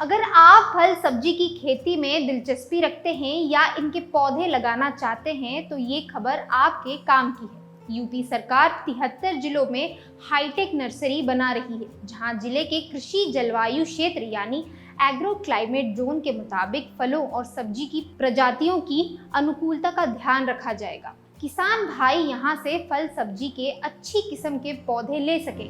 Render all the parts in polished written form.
अगर आप फल सब्जी की खेती में दिलचस्पी रखते हैं या इनके पौधे लगाना चाहते हैं तो ये खबर आपके काम की है। यूपी सरकार 73 जिलों में हाईटेक नर्सरी बना रही है, जहां जिले के कृषि जलवायु क्षेत्र यानी एग्रो क्लाइमेट जोन के मुताबिक फलों और सब्जी की प्रजातियों की अनुकूलता का ध्यान रखा जाएगा। किसान भाई यहां से फल सब्जी के अच्छी किस्म के पौधे ले सकें।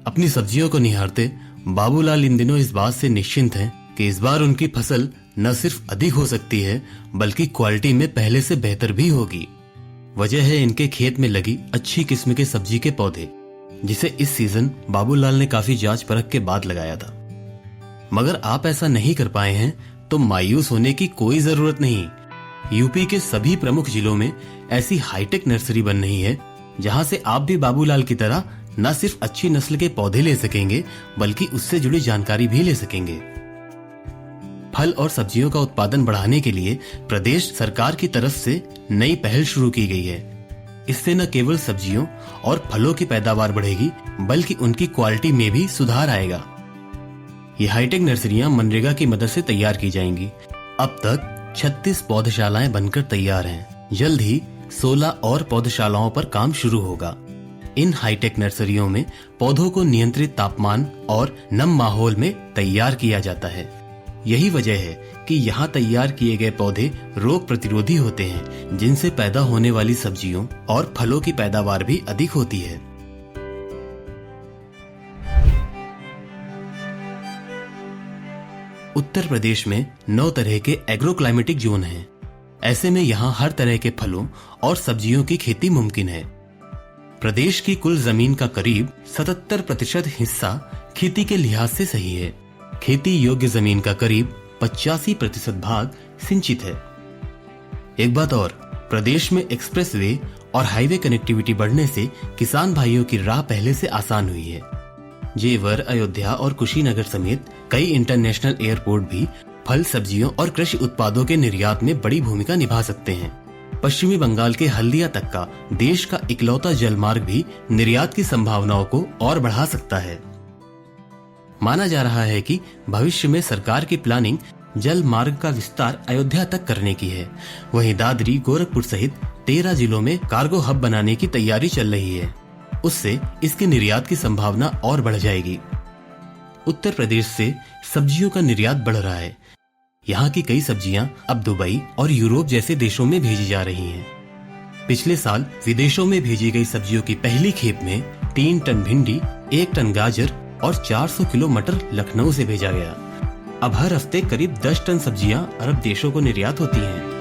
अपनी सब्जियों को निहारते बाबूलाल इन दिनों इस बात से निश्चिंत हैं कि इस बार उनकी फसल न सिर्फ अधिक हो सकती है बल्कि क्वालिटी में पहले से बेहतर भी होगी। वजह है इनके खेत में लगी अच्छी किस्म के सब्जी के पौधे, जिसे इस सीजन बाबूलाल ने काफी जांच परख के बाद लगाया था। मगर आप ऐसा नहीं कर पाए हैं तो मायूस होने की कोई जरूरत नहीं। यूपी के सभी प्रमुख जिलों में ऐसी हाईटेक नर्सरी बन रही है जहां से आप भी बाबूलाल की तरह न सिर्फ अच्छी नस्ल के पौधे ले सकेंगे बल्कि उससे जुड़ी जानकारी भी ले सकेंगे। फल और सब्जियों का उत्पादन बढ़ाने के लिए प्रदेश सरकार की तरफ से नई पहल शुरू की गई है। इससे न केवल सब्जियों और फलों की पैदावार बढ़ेगी बल्कि उनकी क्वालिटी में भी सुधार आएगा। ये हाईटेक नर्सरियां मनरेगा की मदद से तैयार की जाएंगी। अब तक 36 पौधशालाएं बनकर तैयार हैं। जल्द ही 16 और पौधशालाओं पर काम शुरू होगा। इन हाईटेक नर्सरियों में पौधों को नियंत्रित तापमान और नम माहौल में तैयार किया जाता है। यही वजह है कि यहाँ तैयार किए गए पौधे रोग प्रतिरोधी होते हैं, जिनसे पैदा होने वाली सब्जियों और फलों की पैदावार भी अधिक होती है। उत्तर प्रदेश में 9 तरह के एग्रो क्लाइमेटिक जोन हैं। ऐसे में यहाँ हर तरह के फलों और सब्जियों की खेती मुमकिन है। प्रदेश की कुल जमीन का करीब 77% हिस्सा खेती के लिहाज से सही है। खेती योग्य जमीन का करीब 85% भाग सिंचित है। एक बात और, प्रदेश में एक्सप्रेसवे और हाईवे कनेक्टिविटी बढ़ने से किसान भाइयों की राह पहले से आसान हुई है। जेवर, अयोध्या और कुशीनगर समेत कई इंटरनेशनल एयरपोर्ट भी फल, सब्जियों और कृषि उत्पादों के निर्यात में बड़ी भूमिका निभा सकते हैं। पश्चिमी बंगाल के हल्दिया तक का देश का इकलौता जलमार्ग भी निर्यात की संभावनाओं को और बढ़ा सकता है। माना जा रहा है कि भविष्य में सरकार की प्लानिंग जल मार्ग का विस्तार अयोध्या तक करने की है। वहीं दादरी, गोरखपुर सहित 13 जिलों में कार्गो हब बनाने की तैयारी चल रही है। उससे इसके निर्यात की संभावना और बढ़ जाएगी। उत्तर प्रदेश से सब्जियों का निर्यात बढ़ रहा है। यहाँ की कई सब्जियां अब दुबई और यूरोप जैसे देशों में भेजी जा रही हैं। पिछले साल विदेशों में भेजी गई सब्जियों की पहली खेप में 3 टन भिंडी, 1 टन गाजर और 400 किलो मटर लखनऊ से भेजा गया। अब हर हफ्ते करीब 10 टन सब्जियां अरब देशों को निर्यात होती हैं।